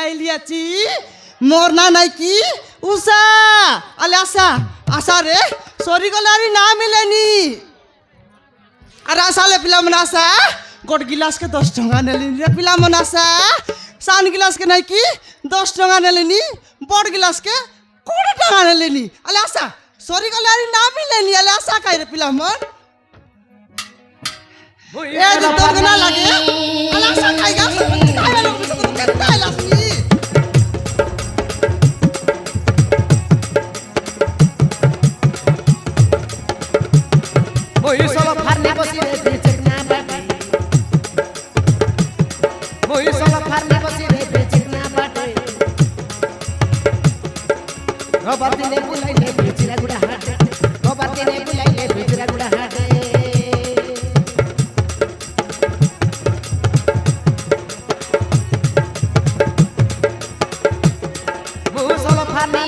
আইলিয়াছি মোর না নাই কি উষা আলে আশা রে সরি গলে আর না মিলেনি আর আসালে পিলা মনে আসা গোট গিলাসকে 10 টাকা নেলিনি রে পিলা মনে আসা সান গিলাসকে নাই কি 10 টাকা নেলিনি বড় গিলাসকে 20 টাকা নেলিনি আলে আশা সরি গলে আর না মিলেনি আলে আশা কাই রে পিলা মন এ যে তোর না লাগে আলে আশা কাই গা কাই লোক বিশ কেন আইলাসনি ওই সব ফারনে বসি রে বেচক না বাটে ওই সব ফারনে বসি রে বেচক না বাটে রবাতিনে বুলাইলে বেচরা গুড়া হাটে রবাতিনে বুলাইলে বেচরা গুড়া হাটে ও সব ফারনে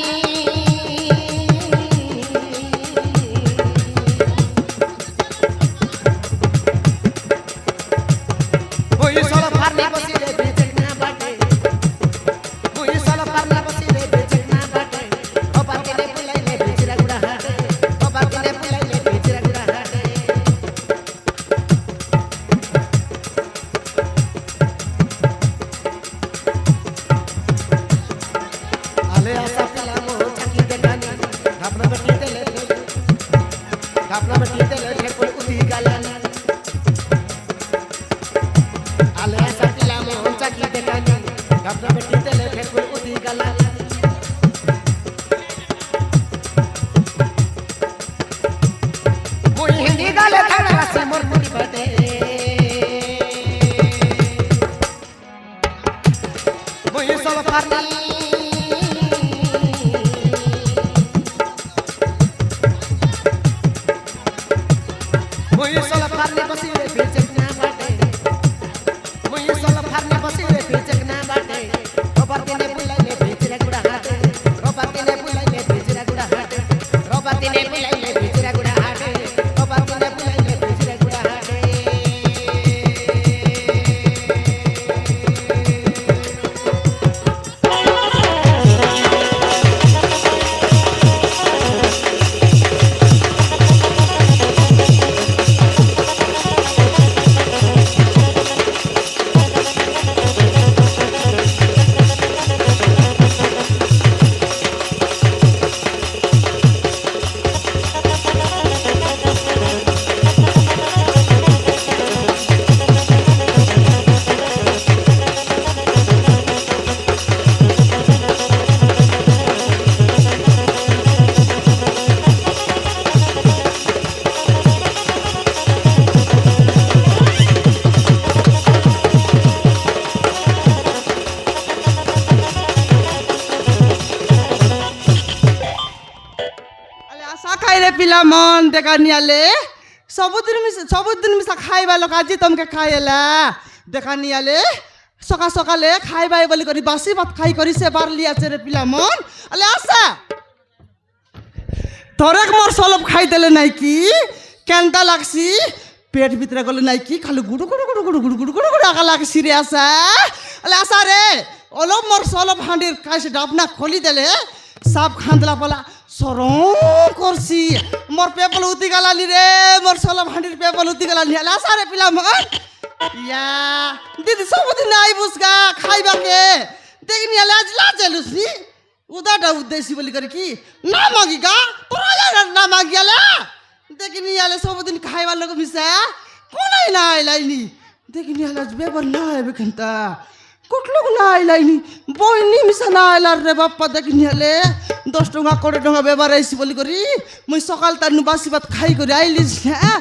পিলা মন দেখা নিয়ালে ସବୁଦିନ ମିଶା ଖାଇବା ଲୋକ ଆଜି ତମକେ ଖାଇଲା দেখা নিয়ালে সকালে খাইবাই বলি করি বাসি ভাত খাই করি সে বারলি আছে রে পিলা মন আলে আসা ধরেক মোর সলব খাই দেলে নাই কি কেনটা লাগছি পেট ভিতরে গলে নাই কি খালি গুড়ু গুড়ু গুড়ু গুড়ু গুড়ু গুড়ু গুড়ু গুড়ু আগা লাগছি রে আসা আলে আসা রে অলপ মোর সলব হাঁডির কাছে ডাবনা খোলি দেলে সাপ খান্দলা পলা সরম করছি মোর পেপল উতি গলানি রে মোর সলব হাঁডির পেপল উতি গলানি আলে আসা রে পিলা মন ইয়া দিদি সবদিন আই বুসগা খাইবাকে দেখিনি আলে আজ লাজেলুসনি উদাটা উদ্দেশ্যি বলি করে কি না মাগিগা তোরা না মাগিয়ালে দেখিনি আলে সবদিন খাইবার লোক মিশা কোনাই না আইলাইনি দেখিনি আলে আজ বেবার না আইবে কেনতা কুটলুক না আইলাইনি বইনি মিশা না আইলার রে বাপ্পা দেখিনি আলে 10 টাকা 20 টাকা বেবার আইছি বলি করি মুই সকাল তার বাসি ভাত খাই করে আইলিস হ্যাঁ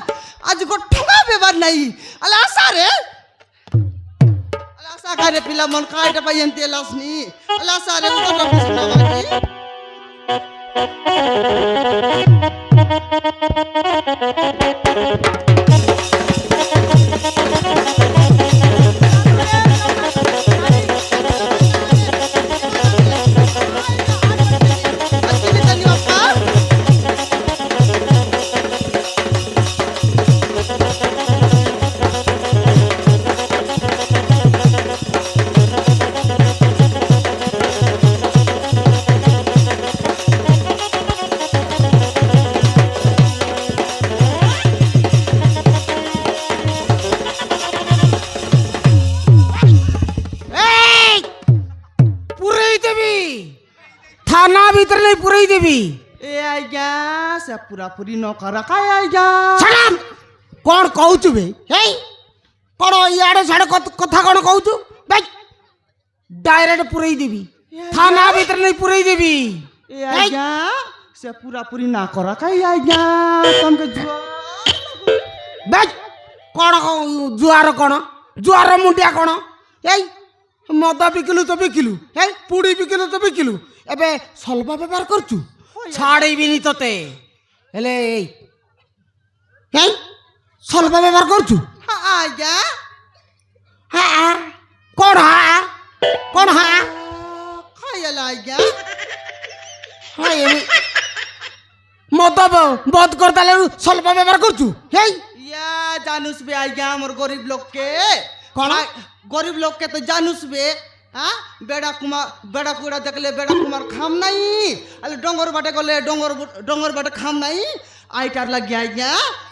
আজ গো ঠকা বেবার নাই আলে আসা রে আলে আসা খাই রে পিলা মন খাইটা পাই এনতে লাসনি আলে আসা রে উদাটা মিশা না মাগি ପୁରେଇ ଦେବି ଥାନା ଭିତରେ ନେଇ ପୁରେଇ ଦେବି ଏ ଆଜ୍ଞା ସେ ପୁରାପୁରି ନ କର କାଇ ଆଜ୍ଞା ସାଲାମ କଣ କହୁଛୁ ବେ ହେଇ କଣ ଇଆଡେ ସାଡେ କଥା କଣ କହୁଛୁ ଭାଇ ଡାଇରେକ୍ଟ ପୁରେଇ ଦେବି ଥାନା ଭିତରେ ନେଇ ପୁରେଇ ଦେବି ଏ ଆଜ୍ଞା ସେ ପୁରାପୁରି ନା କର କାଇ ଆଜ୍ଞା ତମକେ ଜୁଆ ଭାଇ କଣ ଜୁଆର କଣ ଜୁଆର ମୁଣ୍ଡିଆ କଣ ଏଇ ମଦ ବିକିଲୁ ତ ବିକିଲୁ ହେଇ ପୁଡ଼ି ବିକିଲୁ ତ ବିକିଲୁ ଏବେ ସଲ୍ଭା ବ୍ୟବହାର କରୁଛୁ ଛାଡ଼ିବିନି ତତେ ହେଲେ ହେଇ ସଲ୍ଭା ବ୍ୟବହାର କରୁଛୁ ହଁ ଆଜ୍ଞା ହଁ କଣ କଣ ଖାଇଲା ଆଜ୍ଞା ହଁ ମଦ ବଦ କରିଦେଲେ ସଲ୍ଭା ବ୍ୟବହାର କରୁଛୁ ହେଇ या जानूस बे आज्ञा मोर गरीब लोग के कौन? गरीब लोग के तो जानूस बे हाँ बेड़ा कुड़ा देखले बेड़ा कुमार खाम नहीं अरे डोंगर बाटे गले डोंगर बाटे खाम नहीं आइटार लग गया आज्ञा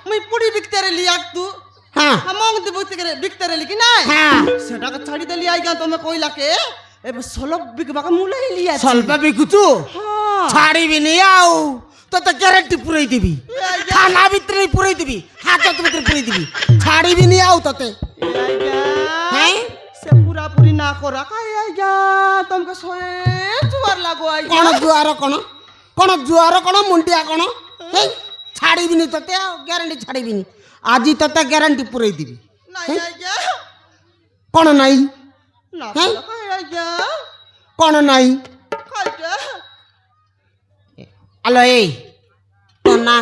मैं पुड़ी बिकते रे लिया तू हाँ हमंग दे बिकते रे लेकिन ना हाँ सेटा का छाड़ी दे लिया आज्ञा तो मैं कोई लाके एबे सोलो बिकबा का मूल्य ही लिया सल्भा बिकुଛୁ हाँ ଛାଡ଼ିବିନି ଆଉ ତତେ ଗ୍ୟାରେଣ୍ଟି ପୁରେଇ ଦେବି ଥାନା ଭିତରେ ପୁରେଇ ଦେବି ହାତ ଭିତରେ ପୁରେଇ ଦେବି ଛାଡ଼ିବିନି ଆଉ ତତେ आज्ञा हैं से पूरा पूरी ना करा काई आज्ञा तुमको सोए जुआर लागो आज्ञा କଣ ଜୁଆର କଣ ମୁଣ୍ଡିଆ କଣ ହେଇ ଛାଡ଼ିବିନି ତତେ ଆଉ ଗ୍ୟାରେଣ୍ଟି ଛାଡ଼ିବିନି ଆଜି ତତେ ଗ୍ୟାରେଣ୍ଟି ପୁରେଇ ଦେବି नहीं आज्ञा କଣ ନାହିଁ ना हैं? करा काई आज्ञा କଣ ନାହିଁ खाइटा ଆଲୋ ଏଇ ତୋ ନା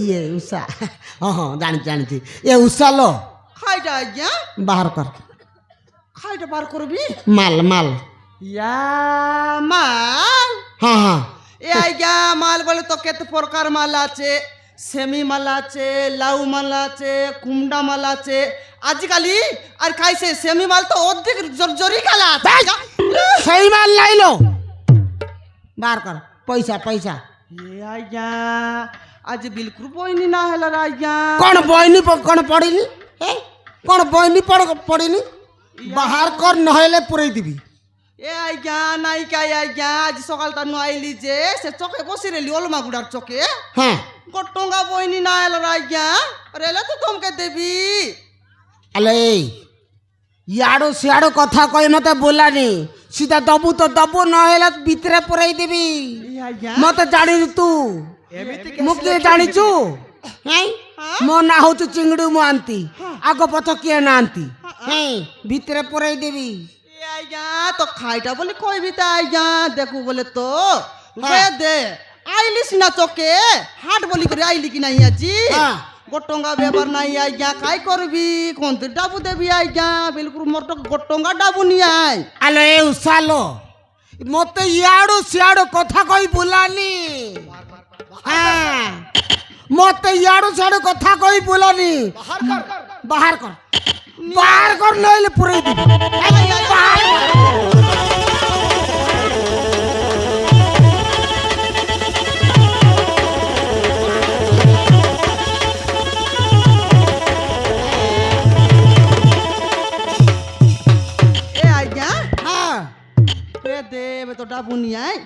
ଇଏ ଉଷା ହଁ ହଁ ଜାଣିଛି ଏ ଉଷା ଲୋ खाइटा आज्ञा ବାହାର କର खाइटा बार करबी ମାଲ या माल ହଁ ହଁ ए आज्ञा माल बोले तो केत प्रकार माल आछे सेमी माल आछे लाउ माल आछे कुमडा माल आछे आजकाली আর খাইছে সেমি মাল তো অর্ধেক জরি খালা সেই মাল লাইলো বাହାର কর পয়সা ये आज्ञा आज बिल्कुल बहनी ना हेला आज्ञा कौन बहनी कौन पड़िनी कौन बहनी पड़िनी बाहर कर नहले पुरई दिबी ए आज्ञा नाई का आज्ञा आज सकाल ता आइली जे से चके बसी रेली ओलमा गुडार चके हाँ गोटंगा बहनी ना हेला आज्ञा रेला तो तुमके देबी अले याडो सियाडो कथा कहि मते बोलानी सीधा दबू तो दबू नहले भितरे पुरई दिबी ए आज्ञा मते जानि तू मुके जानिचु हैं मो ना होचु चिंगडू मोंती आगो पछ के नांती हैं भितरे पुरई दिबी ए आज्ञा तो खाइटा बोले कोई भी ता आज्ञा देखू बोले तो वे दे आइलिस ना चके हाट बोली करे आइली कि नहीं आजी हाँ। गोटंगा बेबर नहीं आज्ञा काय करबी कोन ते डाबू देबी आज्ञा बिल्कुल मोर तो गोटंगा डाबू नहीं आइ आलो ए उसालो मते याडो सियाडो कथा कहि बोलानी हाँ मते याडो सियाडो कथा कहि बोलानी बाहर कर नइले पुरई दे ए आज्ञा हाँ ए देबे तो डाबू नहीं आइ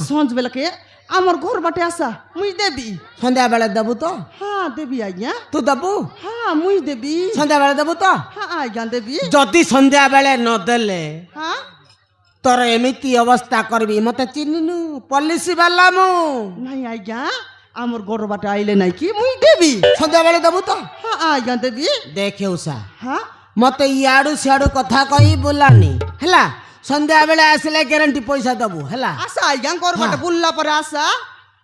सांझ बेला के आमर घर बाटे आसा मुई देबी संध्या बेले देबू तो हाँ देबी आज्ञा तू देबू हाँ मुई देबी संध्या बेले देबू तो हाँ आज्ञा देबी जदि संध्या बेले न देले हाँ तोर एमिति अवस्था करबी मते चिन्हिनु पुलिस वाला मु नहीं आज्ञा आमर घर बाटे आइले नहीं कि मुई देबी संध्या बेले देबू तो हाँ आज्ञा देबी देखे उषा हाँ मते इयाडू सियाडू कथा कहि बोलानी हैला संध्या बेले आसले ग्यारंटी पैसा दबू हैला आशा आज्ञा घर बाटे बुल्ला पर आशा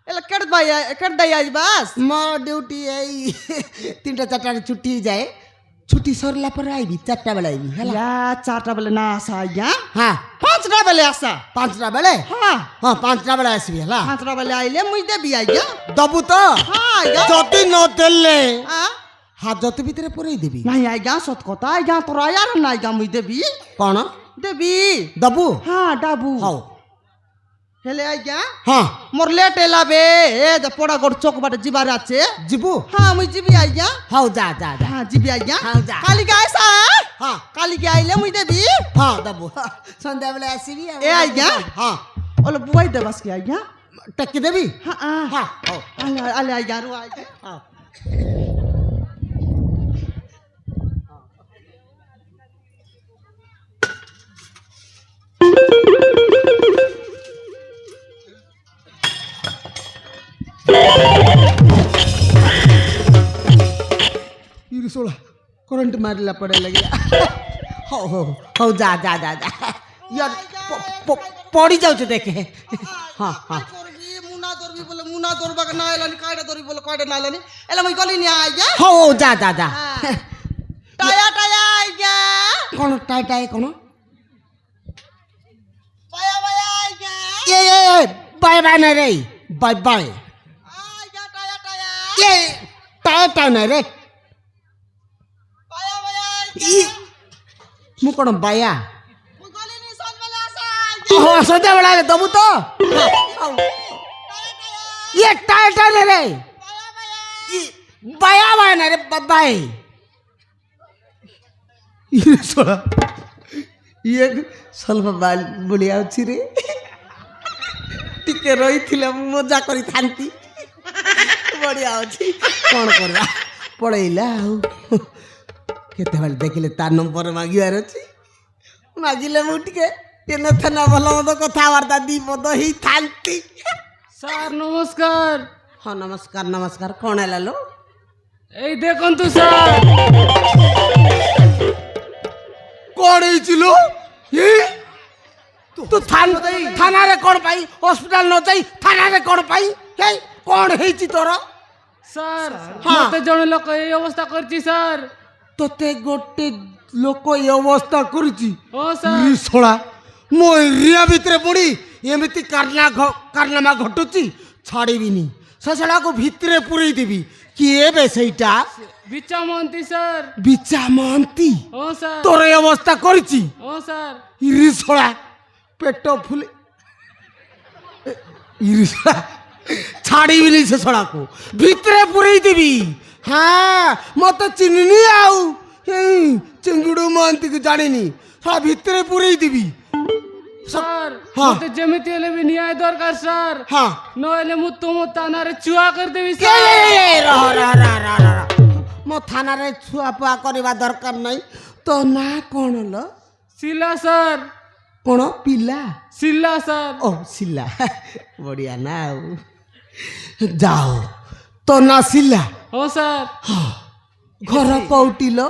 एला केट दई आज बस मो ड्यूटी एई 3टा 4टा छुट्टी जाए छुट्टी सरला पर आइबी 4टा बेले आइबी हैला या 4टा बेले ना आशा आज्ञा हां 5टा बेले आशा 5टा बेले हाँ हां 5टा बेले आसबी हैला 5टा बेले आइले मुई देबी आज्ञा दबू तो हाँ आज्ञा जति न देले हाँ हाजत भितरे पुरई देबी नहीं आज्ञा सत कथा आज्ञा तोरा यार ना आज्ञा मुई देबी कोन देबी दबू हाँ डाबू हाउ ହେଲେ ଆଜ୍ଞା ହଁ ମୋର ଲେଟ୍ ହେଲା ବେ ଏ ପଡା ଗୋଟ ଚକ ବାଟେ ଯିବାର ଅଛି ଯିବୁ ହଁ ମୁଇଁ ଯିବି ଆଜ୍ଞା ହଉ ଯା ଯା ଯା ହଁ ଯିବି ଆଜ୍ଞା ହଉ ଯା। କାଲିକି ଆଇସା ହଁ କାଲିକି ଆଇଲେ ମୁଇଁ ଦେବି ହଁ ଦବୁ ସନ୍ଧ୍ୟାବେଳେ ଆସିବି ଆଉ। ଏ ଆଜ୍ଞା ହଁ ଓଲେ ବୁଆଇ ଦେବାସ୍ କି ଆଜ୍ଞା ଟେକି ଦେବି ହଁ ହଁ ହଉ ଆଲେ ଆଜ୍ଞା ରୁ ଆଜ୍ଞା ହଁ ଷୋଳା କରେଣ୍ଟ ମାରିଲା ପଡ଼େ ଲାଗିଲା ହଉ ହଉ ହଉ ଯା ଯା ଯା ଯା ୟାର ପଡ଼ି ଯାଉଛୁ ଦେଖେ ହଁ ହଁ ମୁନା ଧରବି ବୋଲେ ମୁନା ଧରବାକେ ନା ହେଲାନି କାଇଟା ଧରବି ବୋଲେ କାଇଟା ନା ହେଲାନି ଏଲେ ମୁଇଁ ଗଲିନି ଆଜ୍ଞା ହଉ ହଉ ଯା ଯା ଯା ଟାୟା ଟାୟା ଆଜ୍ଞା କ'ଣ ଟାଇ ଟାଇ କ'ଣ ବାୟା ବାୟା ଆଜ୍ଞା ଏ ବାଏ ବାଏ ନାଇଁ ରେ ବାଏ ବାଏ ଆଜ୍ଞା ଟାୟା ଟାୟା ଏ ଟାଇ ଟାଇ ନାଇଁ ରେ ବାୟା ବାୟା ଇ ମୁଁ କ'ଣ ବାୟା ମୁଇଁ ଗଲିନି ସନ୍ଧ୍ୟାବେଳେ ଆସା ହଁ ସନ୍ଧ୍ୟାବେଳେ ଦବୁ ତ ଇଏ ଟାଇ ଟାଇ ନାଇଁ ରେ ବାୟା ବାଏ ନାଇଁ ରେ ବାଏ ଇଏ ଶଳା ଇଏ ಸ್ವಲ್ಪ ବଢ଼ିଆ ଅଛି ରେ ଟିକେ ରହିଥିଲେ ମୁଁ ମଜା କରିଥାନ୍ତି ବଢ଼ିଆ ଅଛି କ'ଣ କରିବା ପଳେଇଲା ଆଉ କେତେବେଳେ ଦେଖିଲେ ତା ନମ୍ବର ମାଗିବାର ଅଛି ମାଗିଲେ ମୁଁ ଟିକେ ଏନଥେନା ଭଲ ମନ୍ଦ କଥାବାର୍ତ୍ତା ଦୁଇ ପଦ ହେଇଥାନ୍ତି ସାର୍ ନମସ୍କାର ହଁ ନମସ୍କାର ନମସ୍କାର କ'ଣ ହେଲା ଲୋ ଏଇ ଦେଖନ୍ତୁ ସାର୍ କ'ଣ ହେଇଛି ଲୋ ତୁ ଥାନାରେ କ'ଣ ପାଇଁ ହସ୍ପିଟାଲ ନ ଯାଇ ଥାନାରେ କ'ଣ ପାଇଁ କ'ଣ ହେଇଛି ତୋର ସାର୍ ହଁ। ମତେ ଜଣେ ଲୋକ ଏଇ ଅବସ୍ଥା କରିଛି ସାର୍ ତୋତେ ଗୋଟେ ଲୋକ ଏ ଅବସ୍ଥା କରୁଛି ଓ ସାର୍ ଶଳା ମୋ ଏରିଆ ଭିତରେ ପଡ଼ି ଏମିତି କାରନାମା ଘଟୁଛି ଛାଡ଼ିବିନି ସେ ଶଳାକୁ ଭିତରେ ପୁରେଇ ଦେବି କିଏ ବେ ସେଇଟା ବିଚା ମହାନ୍ତି ସାର୍ ବିଚା ମହାନ୍ତି ଓ ସାର୍ ତୋର ଏ ଅବସ୍ଥା କରିଛି ଓ ସାର୍ ଇରି ଶଳା ପେଟ ଫୁଲେ ଇରି ଶଳା ଛାଡ଼ିବିନି ସେ ଶଳାକୁ ଭିତରେ ପୁରେଇ ଦେବି ହଁ ମତେ ଚିହ୍ନିନି ଆଉ ଚିଙ୍ଗୁଡୁ ମହାନ୍ତିକୁ ଜାଣିନି ଶଳା ଭିତରେ ପୁରେଇ ଦେବି ସାର୍ ହଁ। ମତେ ଯେମିତି ହେଲେ ବି ନ୍ୟାୟ ଦରକାର ସାର୍ ହଁ ନହେଲେ ମୁଁ ତୁମ ଥାନାରେ ଛୁଆ କରିଦେବି ଏ, ସାର୍ ରହ, ରହ, ରହ, ରହ, ରହ। ମୋ ଥାନାରେ ଛୁଆ ପୁଆ କରିବା ଦରକାର ନାହିଁ ତୋ ନାଁ କ'ଣ ଲୋ ଶିଲା ସାର୍ କ'ଣ ପିଲା ଶିଲା ସାର୍ ଓ ଶିଲା ବଢ଼ିଆ ନା ଆଉ ଯାଅ ତୋ ନାଁ ଶିଲା ଓ ସାର୍ ଘର କୋଉଠି ଲୋ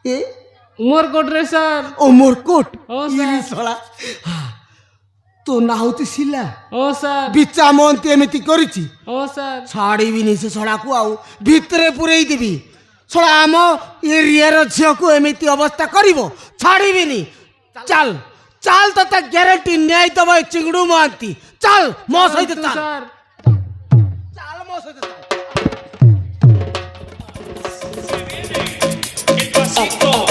ଏ ଉମରକୋଟରେ ସାର୍ ଓ ମୋର କୋଟ ଓ ସାର୍ ଶଳା ତୋ ନାଁ ହଉଛି ଶିଲା ଓ ସାର୍ ବିଚା ମହନ୍ତି ଏମିତି କରିଛି ଓ ସାର୍ ଛାଡ଼ିବିନି ସେ ଶଳାକୁ ଆଉ ଭିତରେ ପୁରେଇ ଦେବି ଶଳା ଆମ ଏରିଆର ଝିଅକୁ ଏମିତି ଅବସ୍ଥା କରିବ ଛାଡ଼ିବିନି ଚାଲ ଚାଲ ତତେ ଗ୍ୟାରେଣ୍ଟି ନ୍ୟାୟ ଦବ ଏ ଚିଙ୍ଗୁଡୁ ମହାନ୍ତି ଚାଲ ମୋ ସହିତ ଚାଲ ସାର୍ ଚାଲ ମୋ ସହିତ ଚାଲ El pasito.